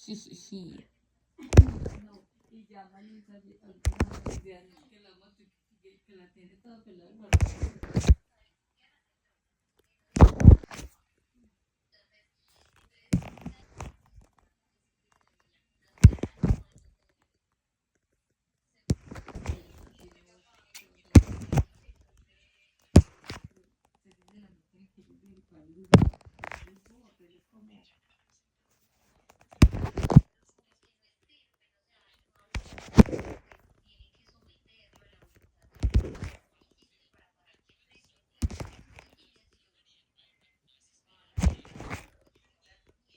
Sí. No, y llama a Luisa alguna vez de años que la moto que la tiene toda pelada. Se dice la moto que es del país, es como